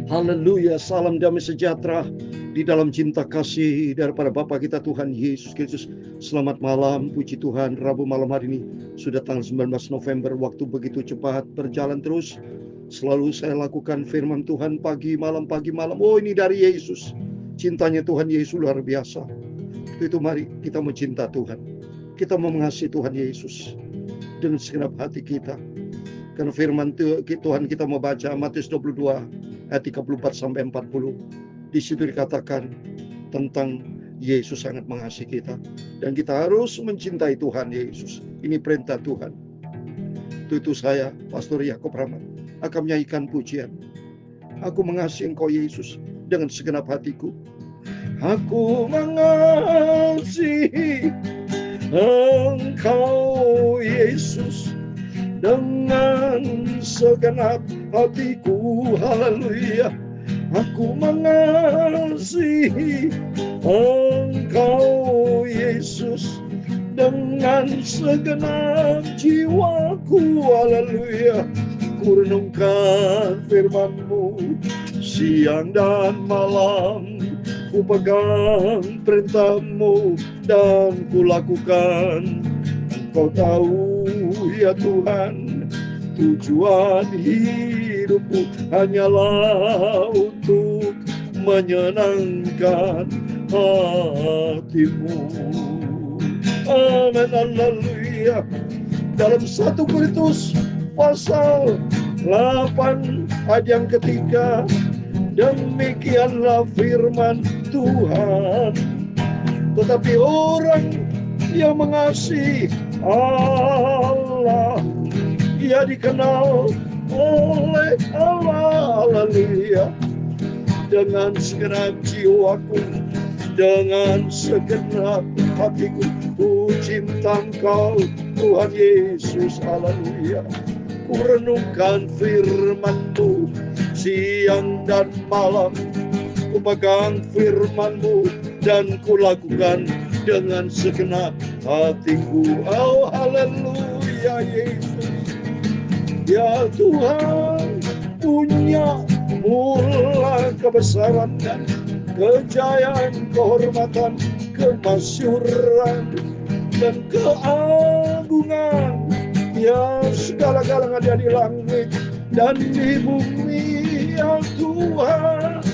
Haleluya, salam damai sejahtera di dalam cinta kasih daripada Bapa kita Tuhan Yesus Kristus. Selamat malam, puji Tuhan. Rabu malam hari ini sudah tanggal 19 November, waktu begitu cepat berjalan terus. Selalu saya lakukan firman Tuhan pagi malam. Oh, ini dari Yesus. Cintanya Tuhan Yesus luar biasa. Itu mari kita mencinta Tuhan. Kita mau mengasihi Tuhan Yesus dengan segenap hati kita. Karena firman Tuhan kita mau baca Matius 22 ayat 34 sampai 40. Di situ dikatakan tentang Yesus sangat mengasihi kita dan kita harus mencintai Tuhan Yesus. Ini perintah Tuhan. Itu saya, Pastor Yakob Rahmat, akan menyanyikan pujian. Aku mengasihi Engkau Yesus dengan segenap hatiku. Aku mengasihi Engkau Yesus dengan segenap hatiku. Haleluya. Aku mengasihi Engkau Yesus dengan segenap jiwaku. Haleluya. Ku renungkan firman-Mu siang dan malam, ku pegang perintah-Mu dan ku lakukan. Engkau tahu ya Tuhan, tujuan hidupku hanyalah untuk menyenangkan hati-Mu. Amin, haleluya. Dalam 1 Korintus pasal 8 ayat yang ketiga, demikianlah firman Tuhan. Tetapi orang yang mengasihi Allah, ia dikenal oleh Allah. Haleluya. Dengan segenap jiwaku, dengan segenap hatiku, ku cinta Engkau Tuhan Yesus. Haleluya. Ku renungkan firman-Mu siang dan malam, ku pegang firman-Mu dan ku lakukan dengan segenap hatiku. Oh, haleluya Yesus. Ya Tuhan, punya mula kebesaran dan kejayaan, kehormatan, kemasyuran dan keagungan. Ya, segala-galanya ada di langit dan di bumi. Ya Tuhan,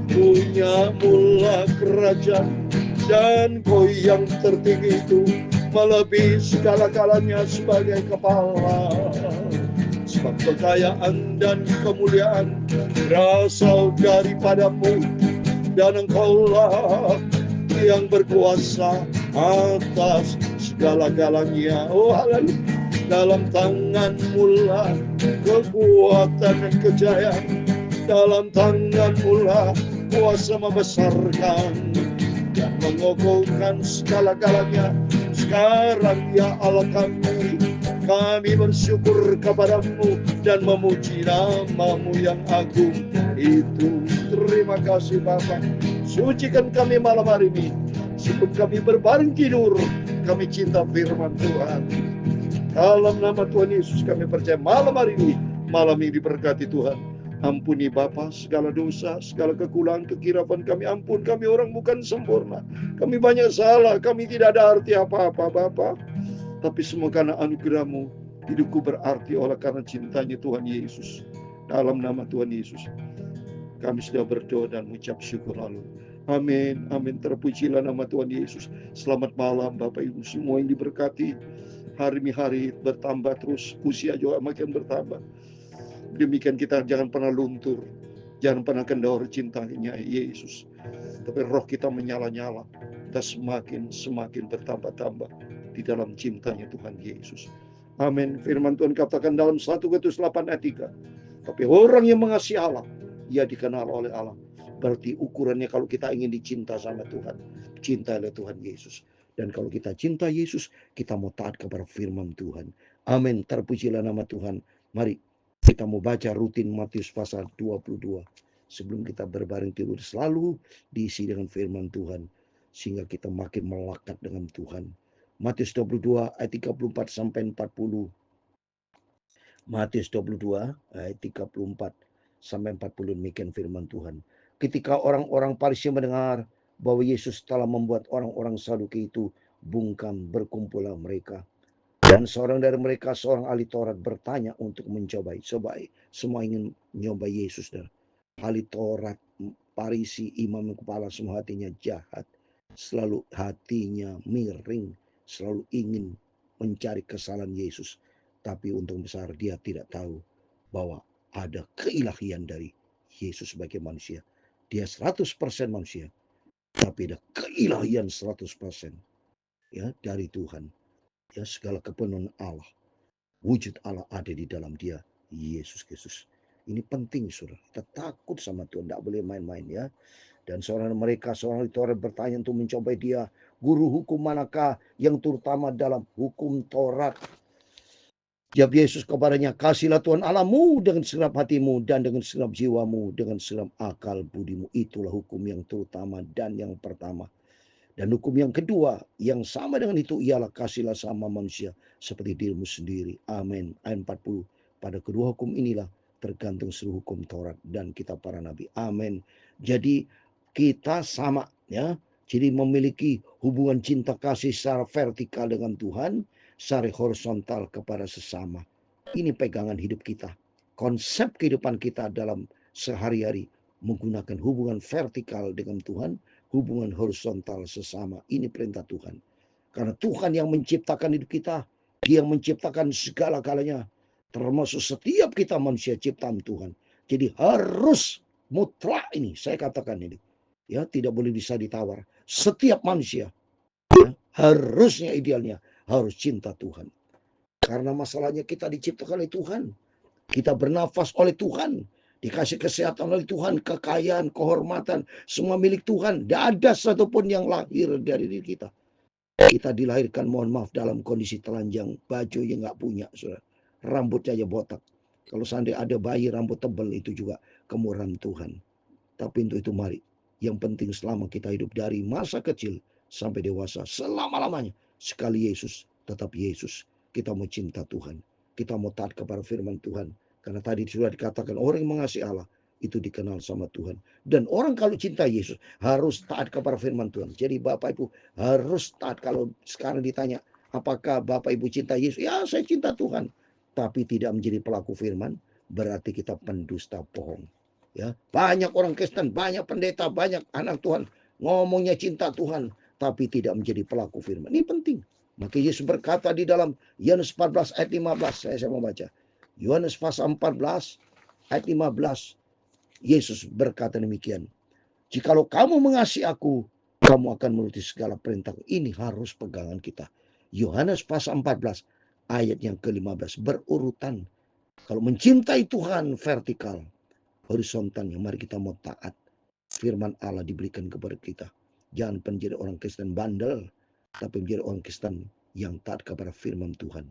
punya mula kerajaan, dan Kau yang tertinggi itu melebihi segala-galanya sebagai kepala. Sebab kekayaan dan kemuliaan berasal daripada-Mu, dan Engkaulah yang berkuasa atas segala-galanya. Oh, haleluya. Dalam tangan-Mu lah kekuatan dan kejayaan, dalam tangan-Mu lah kuasa membesarkan dan mengokohkan segala-galanya. Sekarang ya Allah kami bersyukur kepada-Mu dan memuji nama-Mu yang agung itu. Terima kasih Bapa. Sucikan kami malam hari ini. Sebelum kami berbaring tidur, kami cinta firman Tuhan. Dalam nama Tuhan Yesus kami percaya malam hari ini, malam ini diberkati Tuhan. Ampuni Bapa segala dosa, segala kekurangan, kekirapan kami. Ampun, kami orang bukan sempurna. Kami banyak salah, kami tidak ada arti apa-apa Bapa. Tapi semua karena anugerah-Mu, hidupku berarti oleh karena cintanya Tuhan Yesus. Dalam nama Tuhan Yesus kami sudah berdoa dan mengucap syukur lalu. Amin, amin. Terpujilah nama Tuhan Yesus. Selamat malam Bapak Ibu semua yang diberkati. Hari-hari bertambah terus, usia juga makin bertambah. Demikian kita jangan pernah luntur, jangan pernah kendor cintanya Yesus. Tapi roh kita menyala-nyala, kita semakin bertambah-tambah di dalam cintanya Tuhan Yesus. Amin. Firman Tuhan katakan dalam 1 Korintus 8 ayat 3. Tapi orang yang mengasihi Allah, ia dikenal oleh Allah. Berarti ukurannya kalau kita ingin dicinta sama Tuhan, cintailah Tuhan Yesus. Dan kalau kita cinta Yesus, kita mau taat kepada firman Tuhan. Amin. Terpujilah nama Tuhan. Mari kita mau baca rutin Matius pasal 22. Sebelum kita berbaring tidur, selalu diisi dengan firman Tuhan, sehingga kita makin melekat dengan Tuhan. Matius 22 ayat 34 sampai 40. Matius 22 ayat 34 sampai 40 demikian firman Tuhan. Ketika orang-orang Farisi mendengar bahwa Yesus telah membuat orang-orang Saduki itu bungkam, berkumpullah mereka. Dan seorang dari mereka, seorang ahli Taurat, bertanya untuk mencobai. Coba semua ingin mencobai Yesus. Dan ahli Taurat, Farisi, imam kepala, semua hatinya jahat. Selalu hatinya miring. Selalu ingin mencari kesalahan Yesus. Tapi untung besar dia tidak tahu bahwa ada keilahian dari Yesus sebagai manusia. Dia 100% manusia. Tapi ada keilahian 100% ya dari Tuhan. Ya, segala kepenuhan Allah, wujud Allah ada di dalam dia, Yesus Kristus. Ini penting, saudara. Kita takut sama Tuhan, tidak boleh main-main ya. Dan seorang mereka, seorang itu bertanya untuk mencobai dia, guru hukum manakah yang terutama dalam hukum Taurat? Jawab Yesus kepadanya, kasihlah Tuhan Allahmu dengan segenap hatimu dan dengan segenap jiwamu, dengan segenap akal budimu. Itulah hukum yang terutama dan yang pertama. Dan hukum yang kedua yang sama dengan itu ialah kasihlah sama manusia seperti dirimu sendiri. Amin. Ayat 40. Pada kedua hukum inilah tergantung seluruh hukum Taurat dan kitab para nabi. Amin. Jadi kita sama ya. Jadi memiliki hubungan cinta kasih secara vertikal dengan Tuhan, secara horizontal kepada sesama. Ini pegangan hidup kita. Konsep kehidupan kita dalam sehari-hari menggunakan hubungan vertikal dengan Tuhan, hubungan horizontal sesama. Ini perintah Tuhan. Karena Tuhan yang menciptakan hidup kita. Dia yang menciptakan segala-galanya. Termasuk setiap kita manusia ciptaan Tuhan. Jadi harus mutlak ini. Saya katakan ini. Ya, tidak boleh bisa ditawar. Setiap manusia. Ya, harusnya idealnya. Harus cinta Tuhan. Karena masalahnya kita diciptakan oleh Tuhan. Kita bernafas oleh Tuhan. Dikasih kesehatan oleh Tuhan, kekayaan, kehormatan, semua milik Tuhan. Tidak ada satupun yang lahir dari diri kita. Kita dilahirkan, mohon maaf, dalam kondisi telanjang, baju yang nggak punya, saudara. Rambutnya aja botak. Kalau seandainya ada bayi rambut tebal, itu juga kemurahan Tuhan. Tapi untuk itu mari, yang penting selama kita hidup dari masa kecil sampai dewasa, selama-lamanya, sekali Yesus, tetap Yesus. Kita mau cinta Tuhan. Kita mau taat kepada firman Tuhan. Karena tadi sudah dikatakan orang yang mengasihi Allah itu dikenal sama Tuhan. Dan orang kalau cinta Yesus harus taat kepada firman Tuhan. Jadi Bapak Ibu harus taat. Kalau sekarang ditanya apakah Bapak Ibu cinta Yesus? Ya, saya cinta Tuhan. Tapi tidak menjadi pelaku firman, berarti kita pendusta bohong. Ya, banyak orang Kristen, banyak pendeta, banyak anak Tuhan ngomongnya cinta Tuhan tapi tidak menjadi pelaku firman. Ini penting. Maka Yesus berkata di dalam Yohanes 14 ayat 15, saya mau baca. Yohanes pasal 14 ayat 15. Yesus berkata demikian. Jikalau kamu mengasihi aku, kamu akan menuruti segala perintah. Ini harus pegangan kita. Yohanes pasal 14 ayat yang ke-15 berurutan. Kalau mencintai Tuhan vertikal, horizontalnya mari kita mau taat. Firman Allah diberikan kepada kita. Jangan menjadi orang Kristen bandel, tapi menjadi orang Kristen yang taat kepada firman Tuhan.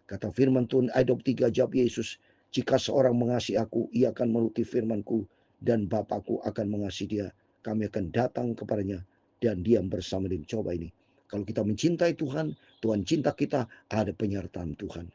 Kata firman Tuhan ayat 23, jawab Yesus, jika seorang mengasihi aku, ia akan menuruti firmanku, dan Bapakku akan mengasihi dia. Kami akan datang kepadanya dan diam bersama dia. Coba ini. Kalau kita mencintai Tuhan, Tuhan cinta kita, ada penyertaan Tuhan.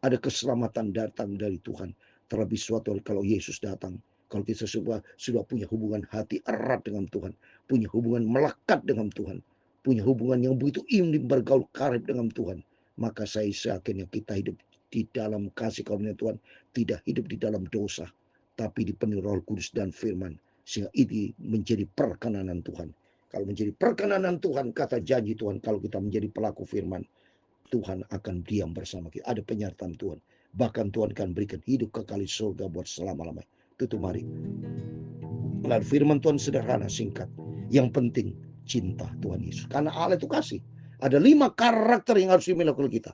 Ada keselamatan datang dari Tuhan. Terlebih suatu kalau Yesus datang. Kalau kita sudah punya hubungan hati erat dengan Tuhan. Punya hubungan melekat dengan Tuhan. Punya hubungan yang begitu intim bergaul karib dengan Tuhan. Maka saya yakin kita hidup di dalam kasih karunia Tuhan, tidak hidup di dalam dosa, tapi dipenuhi Roh Kudus dan firman, sehingga ini menjadi perkenanan Tuhan. Kalau menjadi perkenanan Tuhan, kata janji Tuhan, kalau kita menjadi pelaku firman, Tuhan akan diam bersama kita. Ada penyertaan Tuhan. Bahkan Tuhan akan berikan hidup kekal di surga buat selama-lamanya. Tutup mari. Lalu firman Tuhan sederhana, singkat. Yang penting cinta Tuhan Yesus. Karena Allah itu kasih. Ada 5 karakter yang harus dimiliki oleh kita.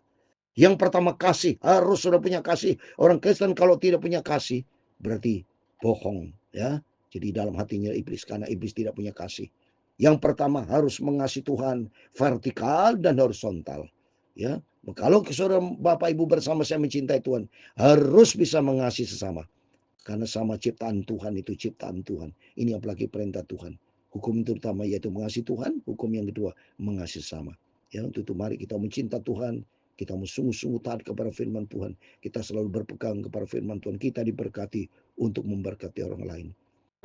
Yang pertama kasih. Harus sudah punya kasih. Orang Kristen kalau tidak punya kasih, berarti bohong. Ya. Jadi dalam hatinya iblis. Karena iblis tidak punya kasih. Yang pertama harus mengasihi Tuhan vertikal dan horizontal. Ya. Kalau saudara Bapak Ibu bersama saya mencintai Tuhan, harus bisa mengasihi sesama. Karena sama ciptaan Tuhan itu ciptaan Tuhan. Ini apalagi perintah Tuhan. Hukum itu pertama yaitu mengasihi Tuhan. Hukum yang kedua mengasihi sesama. Ya, untuk itu mari kita mencinta Tuhan. Kita mau sungguh-sungguh taat kepada firman Tuhan. Kita selalu berpegang kepada firman Tuhan. Kita diberkati untuk memberkati orang lain.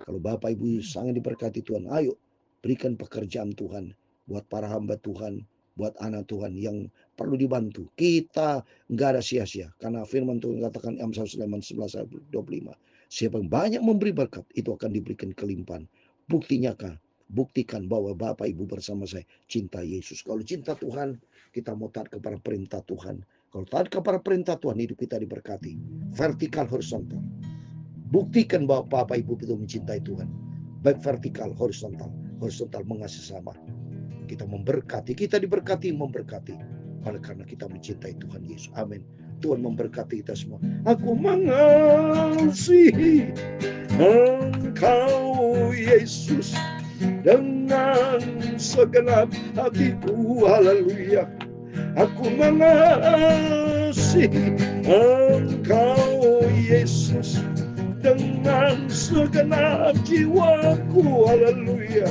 Kalau Bapak Ibu sangat diberkati Tuhan, ayo berikan pekerjaan Tuhan buat para hamba Tuhan, buat anak Tuhan yang perlu dibantu. Kita nggak ada sia-sia. Karena firman Tuhan katakan Amsal Sulaiman 11:25. Siapa yang banyak memberi berkat, itu akan diberikan kelimpahan. Buktinya kah? Buktikan bahwa Bapak Ibu bersama saya cinta Yesus. Kalau cinta Tuhan, kita mau taat kepada perintah Tuhan. Kalau taat kepada perintah Tuhan, hidup kita diberkati. Vertikal, horizontal. Buktikan bahwa Bapak Ibu itu mencintai Tuhan. Baik vertikal, horizontal. Horizontal mengasihi sama. Kita memberkati, kita diberkati, memberkati. Oleh karena kita mencintai Tuhan Yesus. Amin. Tuhan memberkati kita semua. Aku mengasihi Engkau Yesus dengan segenap hatiku. Haleluya. Aku mengasihi Engkau Yesus dengan segenap jiwaku. Haleluya.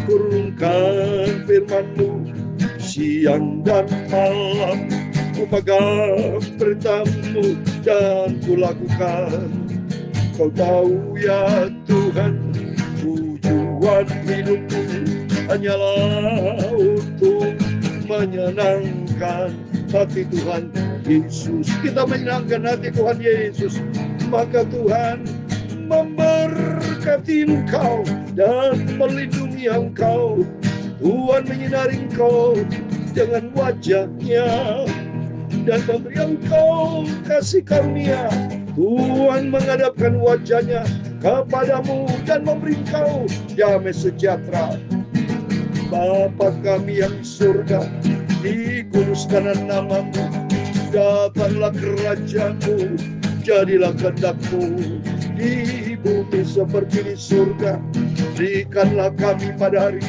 Turunkan firman-Mu siang dan malam, ku pegang perintah-Mu dan ku lakukan. Kau tahu ya Tuhan, tujuan hidupku hanyalah untuk menyenangkan hati Tuhan Yesus. Kita menyenangkan hati Tuhan Yesus, maka Tuhan memberkati engkau dan melindungi engkau. Tuhan menyinari engkau dengan wajah-Nya dan memberi engkau kasih karunia. Tuhan menghadapkan wajah-Nya kepadamu dan memberi engkau damai sejahtera. Bapa kami yang di surga, dikuduskanlah nama-Mu, datanglah kerajaan-Mu, jadilah kehendak-Mu di bumi seperti di surga. Berikanlah kami pada hari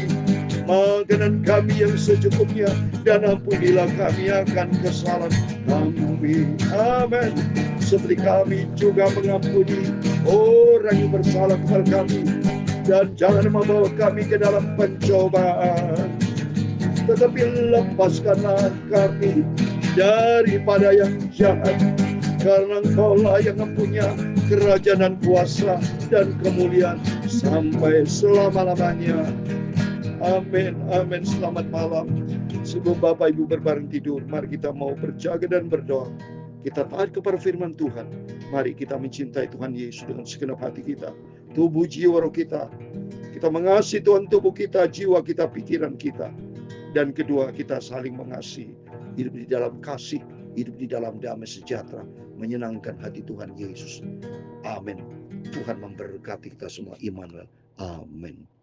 makanan kami yang secukupnya, dan ampunilah kami akan kesalahan kami. Amin. Seperti kami juga mengampuni orang yang bersalah kepada kami, dan jangan membawa kami ke dalam pencobaan, tetapi lepaskanlah kami daripada yang jahat. Karena Engkau-lah yang mempunyai kerajaan dan kuasa dan kemuliaan sampai selama-lamanya. Amin, amin. Selamat malam. Sebelum Bapak Ibu berbareng tidur, mari kita mau berjaga dan berdoa. Kita taat kepada firman Tuhan. Mari kita mencintai Tuhan Yesus dengan segenap hati kita, tubuh, jiwa, roh kita. Kita mengasihi Tuhan, tubuh kita, jiwa kita, pikiran kita. Dan kedua, kita saling mengasihi. Hidup di dalam kasih, hidup di dalam damai sejahtera, menyenangkan hati Tuhan Yesus. Amin. Tuhan memberkati kita semua. Immanuel. Amin.